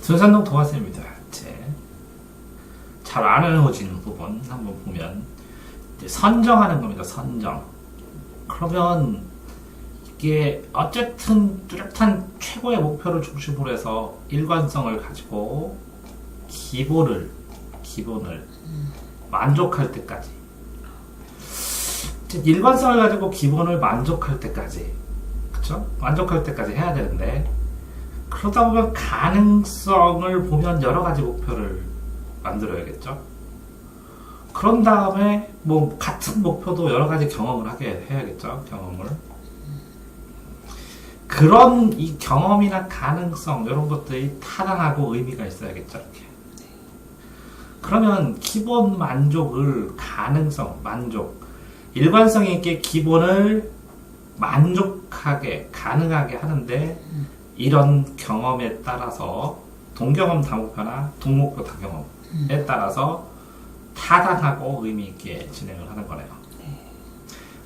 순산동 도화쌤입니다. 잘 안 외워지는 부분 한번 보면 이제 선정하는 겁니다. 선정. 그러면 이게 어쨌든 뚜렷한 최고의 목표를 중심으로 해서 일관성을 가지고 기본을 만족할 때까지, 즉 일관성을 가지고 기본을 만족할 때까지, 그쵸? 만족할 때까지 해야 되는데, 그러다 보면 가능성을 보면 여러 가지 목표를 만들어야겠죠. 그런 다음에 뭐 같은 목표도 여러 가지 경험을 하게 해야겠죠. 경험을. 그런 이 경험이나 가능성 이런 것들이 타당하고 의미가 있어야겠죠. 이렇게. 그러면 기본 만족을 가능성, 만족, 일관성 있게 기본을 만족하게 가능하게 하는데 이런 경험에 따라서 동경험 다목표나 동목표 다경험에 따라서 타당하고 의미 있게 진행을 하는 거네요.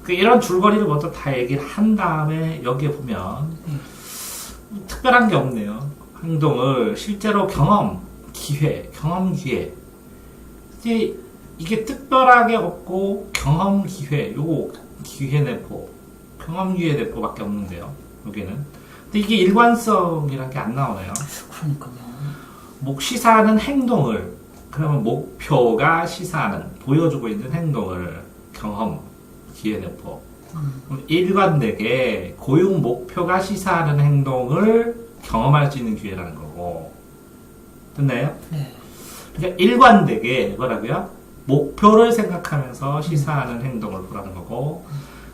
이런 줄거리를 먼저 다 얘기를 한 다음에 여기에 보면 특별한 게 없네요. 행동을 실제로 경험 기회 이게 특별하게 없고 경험 기회, 요거 기회 내포, 경험 기회 내포밖에 없는데요. 여기는. 근데 이게 일관성이란 게 안 나오네요. 그러니까요. 시사하는 행동을, 그러면 목표가 시사하는, 보여주고 있는 행동을 경험 기회 내포. 그럼 일관되게 고용 목표가 시사하는 행동을 경험할 수 있는 기회라는 거고. 됐나요? 네. 그러니까 일관되게 뭐라고요? 목표를 생각하면서 시사하는 행동을 보라는 거고,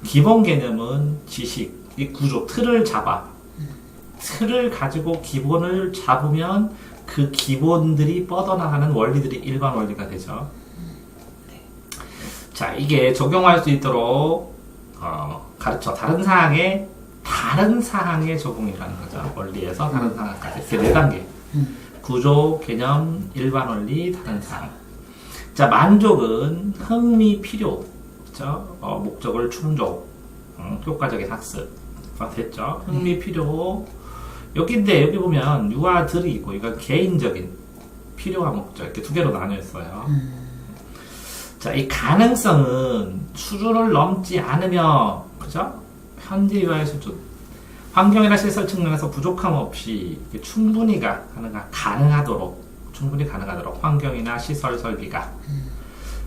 기본 개념은 지식, 이 구조, 틀을 잡아. 틀을 가지고 기본을 잡으면 그 기본들이 뻗어나가는 원리들이 일관 원리가 되죠. 자, 이게 적용할 수 있도록 가르쳐 다른 사항에 적용이라는 거죠. 원리에서 다른 사항까지 이렇게 4단계. 구조, 개념, 일반 원리, 다른 사항. 자, 만족은 흥미, 필요, 그렇죠? 목적을 충족, 효과적인 학습가 됐죠. 흥미, 필요. 여기인데 여기 보면 유아들이 있고 이건 개인적인 필요와 목적 이렇게 2개로 나뉘어 있어요. 자, 이 가능성은 수준을 넘지 않으며, 그죠? 현재 유아의 수준, 환경이나 시설 측면에서 부족함 없이 충분히 가능하도록 환경이나 시설 설비가.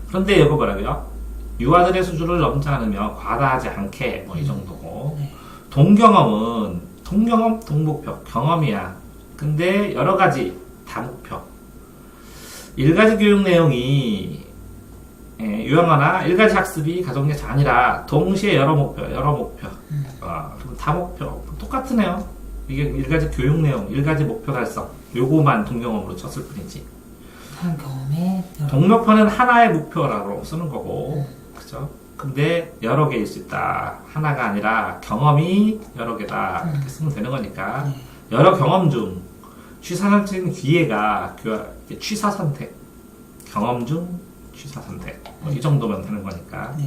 그런데 여기 뭐라고요? 유아들의 수준을 넘지 않으며 과다하지 않게 뭐 이 정도고. 동경험, 동목표, 경험이야. 근데 여러 가지 다목표. 1가지 교육 내용이 유형화나 1가지 학습이 가정에서 아니라 동시에 여러 목표. 그럼 다목표 똑같으네요. 이게 1가지 교육 내용, 1가지 목표 달성. 요거만 동경험으로 쳤을 뿐이지. 한 경험에 동목표는 하나의 목표라고 쓰는 거고, 그죠? 근데 여러 개일 수 있다. 하나가 아니라 경험이 여러 개다. 이렇게 쓰면 되는 거니까. 여러 경험 중 취사선택 기회가 취사 선택. 경험 중 취사 선택. 이 정도면 되는 거니까.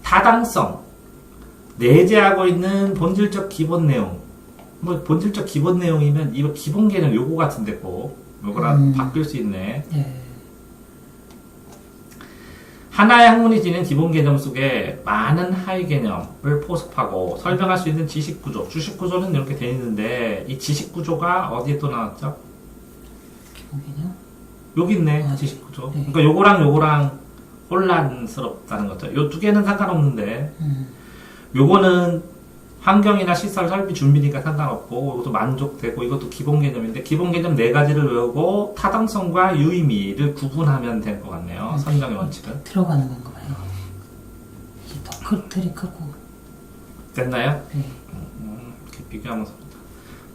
타당성. 내재하고 있는 본질적 기본 내용. 본질적 기본 내용이면 이거 기본 개념 요거 같은데 꼭 요거랑 바뀔 수 있네. 하나의 학문이 지닌 기본 개념 속에 많은 하위 개념을 포섭하고 설명할 수 있는 지식 구조. 주식 구조는 이렇게 되어 있는데 이 지식 구조가 어디에 또 나왔죠? 기본 개념? 여기 있네. 지식 구조. 그러니까 요거랑 혼란스럽다는 거죠. 요 2개는 상관없는데 요거는 환경이나 시설 설비 준비니까 상관없고 이것도 만족되고 이것도 기본 개념인데 기본 개념 4가지를 외우고 타당성과 유의미를 구분하면 될 것 같네요. 선정의 원칙은. 들어가는 건가 봐요. 이게 더 틀이 크고. 됐나요? 네. 이렇게 비교하면서.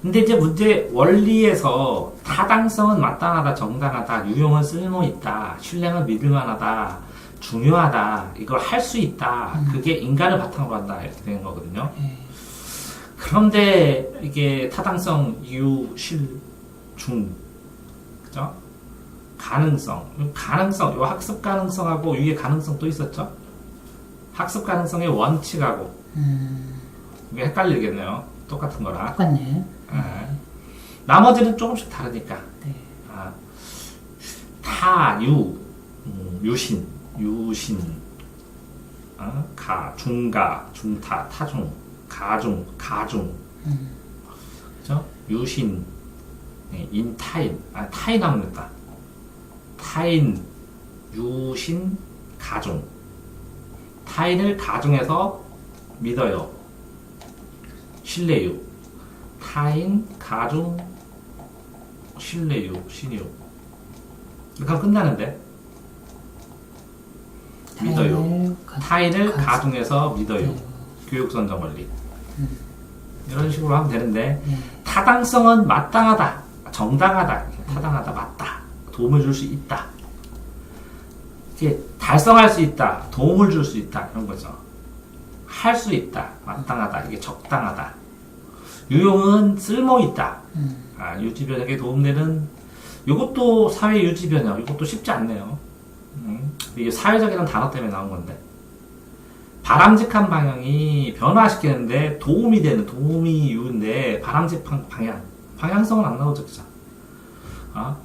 근데 이제 문제 원리에서 타당성은 마땅하다, 정당하다, 유용은 쓸모있다, 신뢰는 믿을만하다, 중요하다, 이걸 할 수 있다, 그게 인간을 바탕으로 한다 이렇게 되는 거거든요. 그런데 이게 타당성, 유, 실, 중, 그죠? 가능성, 요 학습 가능성하고 위에 가능성 또 있었죠? 학습 가능성의 원칙하고 이게 헷갈리겠네요. 똑같은 거라. 똑같네. 나머지는 조금씩 다르니까. 네. 아, 타, 유, 유신, 가, 중가, 중타, 타중, 가중, 그죠? 유신, 인타인, 타인 하면 됐다. 타인, 유신, 가중. 타인을 가중해서 믿어요. 신뢰유. 타인, 가중, 신뢰유, 신유. 이렇게 하면 끝나는데. 믿어요. 타인을 가중해서 믿어요. 교육선정 원리. 이런 식으로 하면 되는데, 타당성은 마땅하다, 정당하다, 타당하다, 맞다, 도움을 줄 수 있다. 이게 달성할 수 있다, 도움을 줄 수 있다, 이런 거죠. 할 수 있다, 마땅하다, 이게 적당하다. 유용은 쓸모 있다. 유지변혁에 도움되는, 이것도 사회 유지변혁, 이것도 쉽지 않네요. 이게 사회적이라는 단어 때문에 나온 건데. 바람직한 방향이 변화시키는데 도움이 되는, 도움이 유인데 바람직한 방향성은 안 나오죠, 그죠?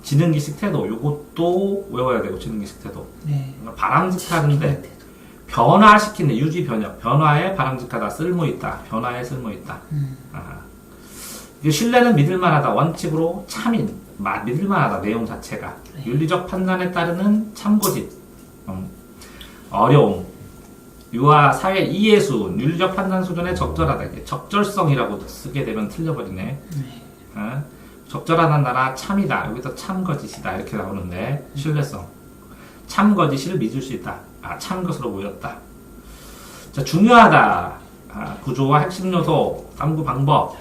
지능기식 태도, 요것도 외워야 되고, 지능기식 태도. 네. 바람직한데 변화시키는, 유지 변혁, 변화에 바람직하다, 쓸모있다, 변화에 쓸모있다. 이게 신뢰는 믿을만하다, 원칙으로 참인, 믿을만하다, 내용 자체가. 네. 윤리적 판단에 따르는 참고짓, 어려움, 유아 사회 이해수, 윤리적 판단 수준에 적절하다. 이게 적절성이라고 쓰게 되면 틀려버리네. 적절하다는 나라 참이다. 여기서 참거짓이다. 이렇게 나오는데, 신뢰성. 참거짓을 믿을 수 있다. 참것으로 보였다. 자, 중요하다. 구조와 핵심 요소, 탐구 방법.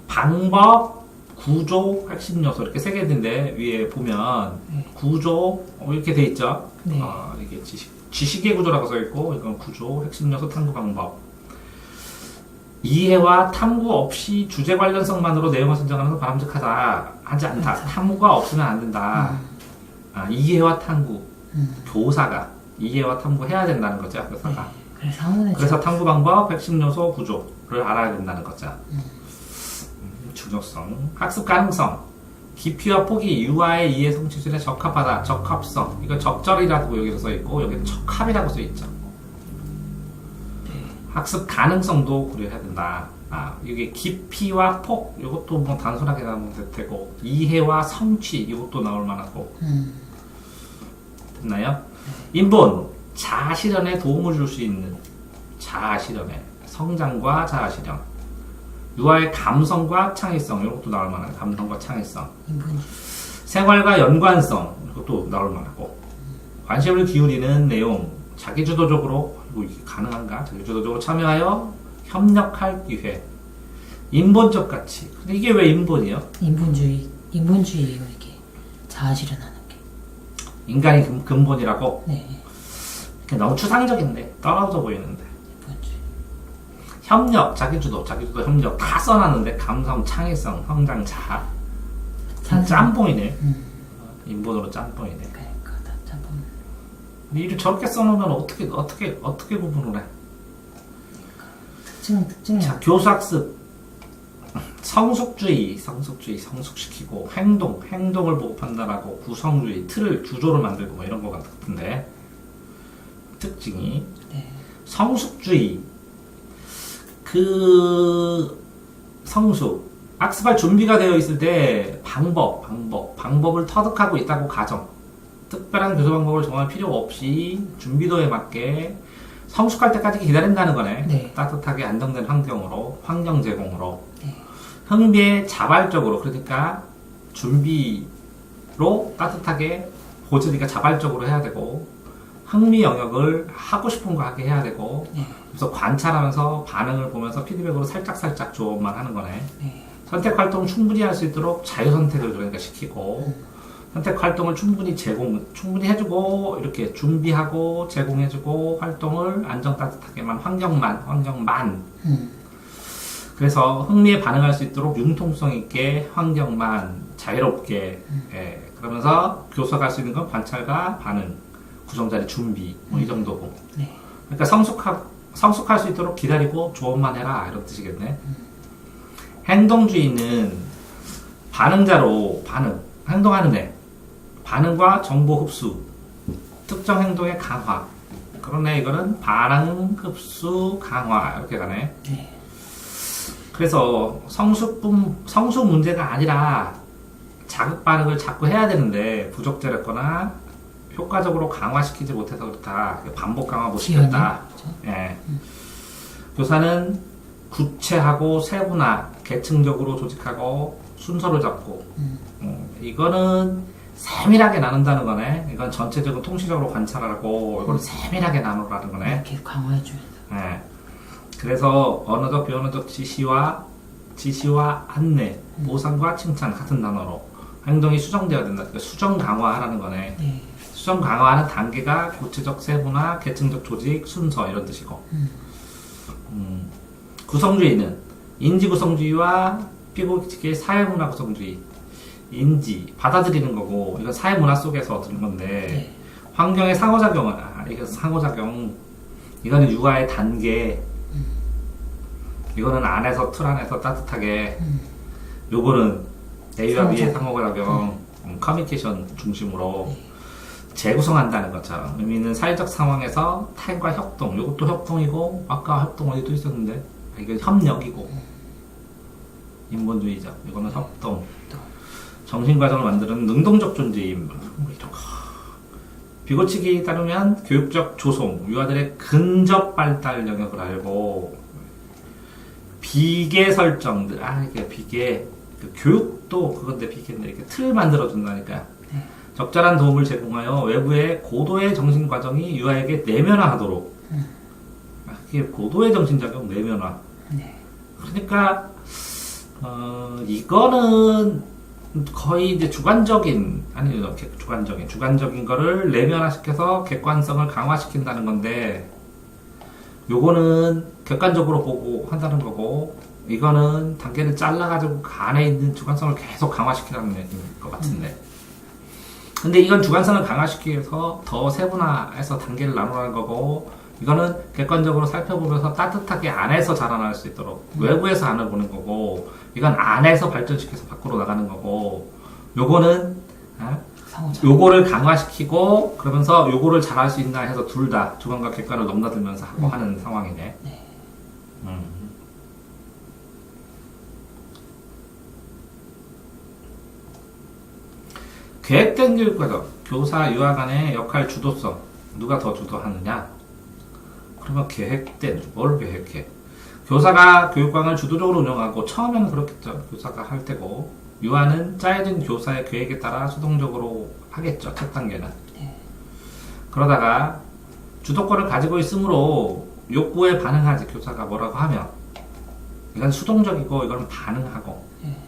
방법, 구조, 핵심 요소. 이렇게 세 개인데, 위에 보면, 구조, 이렇게 돼 있죠? 네. 이게 지식의 구조라고 써있고, 이건 구조, 핵심 요소, 탐구 방법. 이해와 탐구 없이 주제 관련성만으로 내용을 선정하는 건 바람직하다. 하지 않다. 탐구가 없으면 안 된다. 이해와 탐구. 교사가 이해와 탐구 해야 된다는 거죠, 교사가. 네. 그래서 탐구 방법, 핵심 요소, 구조를 알아야 된다는 거죠. 중요성, 학습 가능성. 깊이와 폭이 유아의 이해 성취 수준에 적합하다. 적합성. 이거 적절이라고 여기서 써있고, 여기는 적합이라고 써있죠. 학습 가능성도 고려해야 된다. 이게 깊이와 폭, 이것도 뭐 단순하게 나오면 되고, 이해와 성취, 이것도 나올 만하고. 됐나요? 인본, 자아실현에 도움을 줄 수 있는, 자아실현에, 성장과 자아실현. 유아의 감성과 창의성, 이것도 나올 만한, 감성과 창의성. 생활과 연관성, 이것도 나올 만하고. 관심을 기울이는 내용, 자기주도적으로, 이게 가능한가? 자기주도적으로 참여하여 협력할 기회. 인본적 가치. 근데 이게 왜 인본이요? 인본주의예요, 이게. 자아실현하는 게. 인간이 근본이라고? 네. 너무 추상적인데, 떨어져 보이는데. 인본주의. 협력, 자기주도, 협력 다 써놨는데, 감성, 창의성, 성장, 자아. 짬뽕이네. 인본으로 짬뽕이네. 그러니까 다 짬뽕. 이를 저렇게 써놓으면 어떻게 구분을 해? 특징이. 자, 교사학습. 성숙주의, 성숙시키고, 행동을 보고 판단하고, 구성주의, 구조를 만들고, 뭐 이런 거 같은데, 특징이, 네. 성숙주의, 성숙, 학습할 준비가 되어 있을 때, 방법을 터득하고 있다고 가정, 특별한 교수 방법을 정할 필요 없이, 준비도에 맞게, 성숙할 때까지 기다린다는 거네. 네. 따뜻하게 안정된 환경 제공으로. 네. 흥미에 자발적으로, 그러니까 준비로 따뜻하게 보여주니까 자발적으로 해야 되고, 흥미 영역을 하고 싶은 거 하게 해야 되고, 네. 그래서 관찰하면서 반응을 보면서 피드백으로 살짝 조언만 하는 거네. 네. 선택 활동 충분히 할 수 있도록 자유 선택을 그러니까 시키고, 선택 활동을 충분히 해주고, 이렇게 준비하고, 제공해주고, 활동을 안정 따뜻하게만, 환경만. 그래서 흥미에 반응할 수 있도록 융통성 있게, 환경만, 자유롭게, 그러면서 교섭할 수 있는 건 관찰과 반응, 구성자리 준비, 뭐 이 정도고. 네. 그러니까 성숙할 수 있도록 기다리고 조언만 해라, 이런 뜻이겠네. 행동주의는 반응자로 행동하는 애, 반응과 정보 흡수, 특정 행동의 강화. 그러네, 이거는 반응, 흡수, 강화 이렇게 가네. 네. 그래서 성수 문제가 아니라 자극 반응을 자꾸 해야 되는데 부적절했거나 효과적으로 강화시키지 못해서 그렇다. 반복 강화 못 시켰다. 예. 교사는 구체하고 세분화, 계층적으로 조직하고 순서를 잡고 이거는 세밀하게 나눈다는 거네. 이건 전체적으로 통시적으로 관찰하고 이걸 세밀하게 나누라는 거네. 이렇게 강화해줘야 돼. 예. 그래서 언어적, 비언어적 지시와 안내, 보상과 칭찬 같은 단어로 행동이 수정되어야 된다. 그러니까 수정 강화하라는 거네. 네. 수정 강화하는 단계가 구체적 세분화, 계층적 조직, 순서 이런 뜻이고. 구성주의는 인지 구성주의와 삐곡지기의 사회문화 구성주의. 인지 받아들이는 거고 이건 사회문화 속에서 들은 건데 네. 환경의 상호작용은 이거 상호작용. 이거는 육아의 단계. 이거는 안에서 틀 안에서 따뜻하게. 요거는 A와 B의 상호작용, 커뮤니케이션 중심으로 재구성한다는 것처럼 의미 있는 사회적 상황에서 타인과 협동. 요것도 협동이고 아까 협동 어디도 있었는데 이건 협력이고 인본주의적. 이거는 협동. 정신과정을 만드는 능동적 존재임. 이런 거. 비고치기에 따르면 교육적 조성, 유아들의 근접 발달 영역을 알고 비계 설정들, 이게 비계, 그 교육도 그건데 비계인데 이렇게 틀 만들어준다니까. 네. 적절한 도움을 제공하여 외부의 고도의 정신과정이 유아에게 내면화하도록. 이게 고도의 정신작용 내면화. 네. 그러니까 이거는 거의 이제 주관적인 거를 내면화시켜서 객관성을 강화시킨다는 건데, 요거는 객관적으로 보고 한다는 거고, 이거는 단계를 잘라가지고 그 안에 있는 주관성을 계속 강화시키라는 얘기인 것 같은데. 근데 이건 주관성을 강화시키기 위해서 더 세분화해서 단계를 나누라는 거고, 이거는 객관적으로 살펴보면서 따뜻하게 안에서 자라날 수 있도록 외부에서 안을 보는 거고, 이건 안에서 발전시켜서 밖으로 나가는 거고, 요거는 요거를 강화시키고 그러면서 요거를 잘할 수 있나 해서 둘 다 주관과 객관을 넘나들면서 하고 하는 상황이네. 네. 계획된 교육과정, 교사 유아 간의 역할 주도성, 누가 더 주도하느냐? 그러면 뭘 계획해? 교사가 교육광을 주도적으로 운영하고, 처음에는 그렇겠죠. 교사가 할 때고, 유아는 짜여진 교사의 계획에 따라 수동적으로 하겠죠. 첫 단계는. 네. 그러다가 주도권을 가지고 있으므로 욕구에 반응하지. 교사가 뭐라고 하면 이건 수동적이고 이건 반응하고. 네.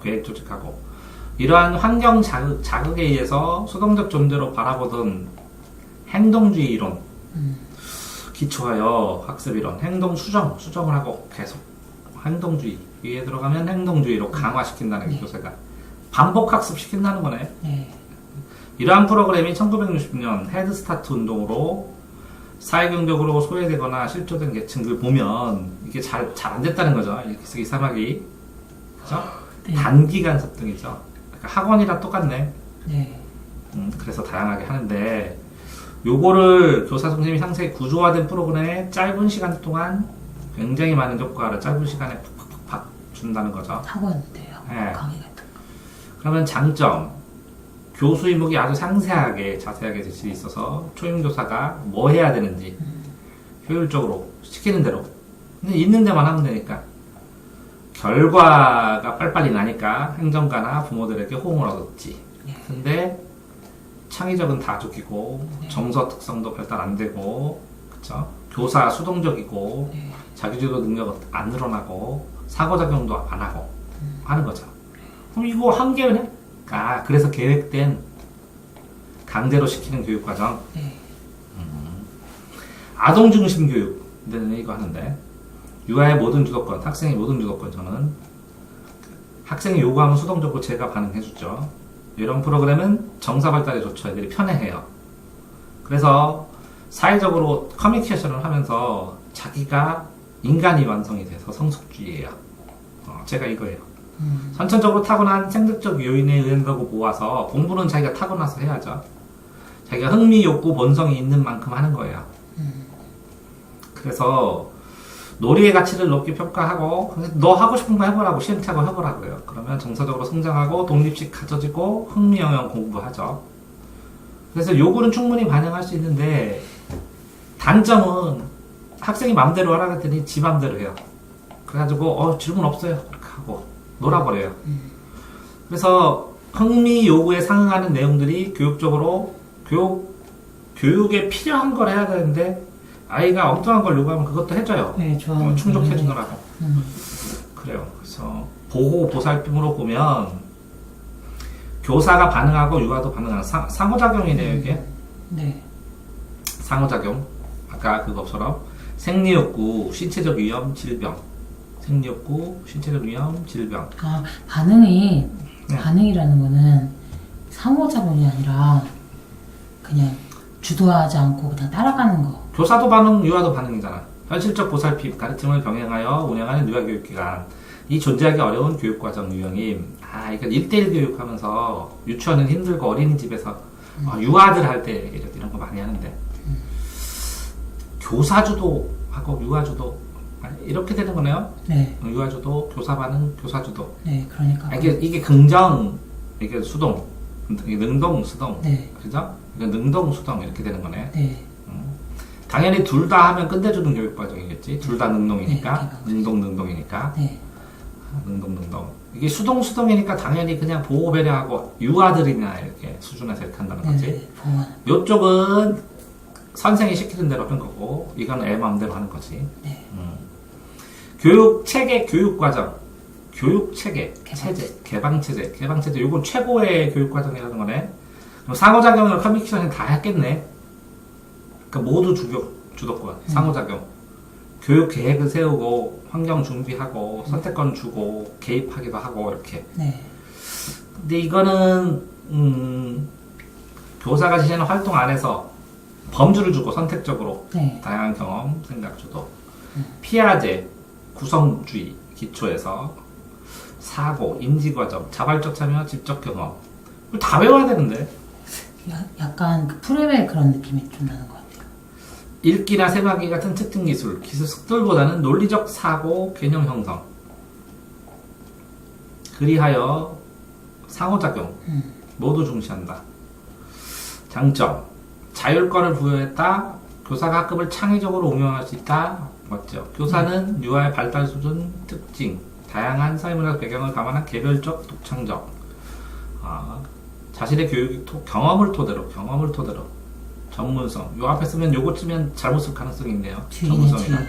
계획 조직하고, 이러한 환경 자극에 의해서 수동적 존재로 바라보던 행동주의 이론, 기초하여 학습 이론, 행동 수정을 하고 계속 행동주의 위에 들어가면 행동주의로 강화시킨다는 게 교사가 반복 학습 시킨다는 거네. 네. 이러한 프로그램이 1960년 헤드스타트 운동으로 사회경적으로 소외되거나 실조된 계층들 보면 이게 잘 안 됐다는 거죠. 이 사막이. 그죠? 네. 단기간 습득이죠. 그러니까 학원이랑 똑같네. 네. 그래서 다양하게 하는데, 요거를 교사 중심이 상세히 구조화된 프로그램에 짧은 시간 동안 굉장히 많은 효과를 짧은 시간에 팍팍팍 준다는 거죠. 학원인데요. 네. 강의 같은 거. 그러면 장점, 교수 임목이 아주 자세하게 지시돼 있어서 초임 교사가 뭐 해야 되는지 효율적으로 시키는 대로. 근데 있는 데만 하면 되니까 결과가 빨리빨리 나니까 행정가나 부모들에게 호응을 얻었지. 근데 창의적은 다 죽이고, 정서 특성도 발달 안 되고, 그쵸? 교사 수동적이고, 자기주도 능력 안 늘어나고, 사고작용도 안 하고 하는 거죠. 그럼 이거 한계는 그래서 계획된 강제로 시키는 교육과정. 네. 아동 중심 교육. 이거 하는데, 유아의 모든 주도권, 학생의 모든 주도권. 저는 학생이 요구하면 수동적으로 제가 반응해주죠. 이런 프로그램은 정사 발달에 좋죠. 애들이 편해해요. 그래서 사회적으로 커뮤니케이션을 하면서 자기가 인간이 완성이 돼서 성숙주의예요. 제가 이거예요. 선천적으로 타고난 생득적 요인에 의한다고 모아서 공부는 자기가 타고나서 해야죠. 자기가 흥미, 욕구, 본성이 있는 만큼 하는 거예요. 그래서 놀이의 가치를 높게 평가하고 너 하고 싶은 거 해보라고 시행착오 해보라고요. 그러면 정서적으로 성장하고 독립식 가져지고 흥미 영역 공부하죠. 그래서 요구는 충분히 반영할 수 있는데 단점은 학생이 맘대로 하라 그랬더니 지 맘대로 해요. 그래가지고 질문 없어요 이렇게 하고 놀아버려요. 그래서 흥미 요구에 상응하는 내용들이 교육적으로 교육에 필요한 걸 해야 되는데 아이가 엉뚱한 걸 요구하면 그것도 해줘요. 네, 좋아. 충족해주느라고. 그래요. 그래서 보호 보살핌으로 보면 교사가 반응하고 유아도 반응하는 상호작용이네요 이게. 네. 상호작용. 아까 그것처럼 생리욕구, 신체적 위험, 질병. 생리욕구, 신체적 위험, 질병. 아, 반응이, 네. 반응이라는 거는 상호작용이 아니라 그냥 주도하지 않고 그냥 따라가는 거. 교사도 반응, 유아도 반응이잖아. 현실적 보살핌, 가르침을 병행하여 운영하는 유아교육기관. 이 존재하기 어려운 교육과정 유형임. 이건 1대1 교육하면서 유치원은 힘들고 어린이집에서 유아들 할 때 이런 거 많이 하는데 교사주도 하고 유아주도 이렇게 되는 거네요. 네. 유아주도, 교사 반응, 교사주도. 네, 그러니까. 이게 긍정, 이게 수동, 이게 능동, 수동. 네. 그죠? 이게 능동, 수동 이렇게 되는 거네. 네. 당연히 둘 다 하면 끝내주는 교육 과정이겠지. 둘 다 능동이니까. 네, 능동이니까. 네. 능동. 이게 수동이니까 당연히 그냥 보호 배려하고 유아들이나 이렇게 수준에서 이렇게 한다는 거지. 네. 보완. 요쪽은 선생이 시키는 대로 하는 거고, 이건 애 마음대로 하는 거지. 네. 교육 체계, 교육 과정. 교육 체계, 개방체제. 개방체제. 요건 최고의 교육 과정이라는 거네. 그럼 상호작용을 커뮤니케이션에 다 했겠네. 그러니까 모두 주도권, 상호작용. 교육 계획을 세우고, 환경 준비하고, 선택권 주고, 개입하기도 하고, 이렇게. 네. 근데 이거는, 교사가 지시하는 활동 안에서 범주를 주고 선택적으로 네. 다양한 경험, 생각 주도. 피아제, 구성주의, 기초에서 사고, 인지과정, 자발적 참여, 직접 경험. 이거 다 외워야 되는데. 약간 그 프레벨 그런 느낌이 좀 나는 것 같아요. 읽기나 세마기 같은 특징 기술 숙들보다는 논리적 사고, 개념 형성. 그리하여 상호작용 모두 중시한다. 장점 자율권을 부여했다. 교사가 학급을 창의적으로 운영할 수 있다. 맞죠? 교사는 유아의 발달 수준, 특징, 다양한 사회문화적 배경을 감안한 개별적, 독창적. 자신의 교육 경험을 토대로 전문성. 요 앞에 쓰면 요거 쓰면 잘못 쓸 가능성이 있네요. 뒤에 전문성이나. 뒤에.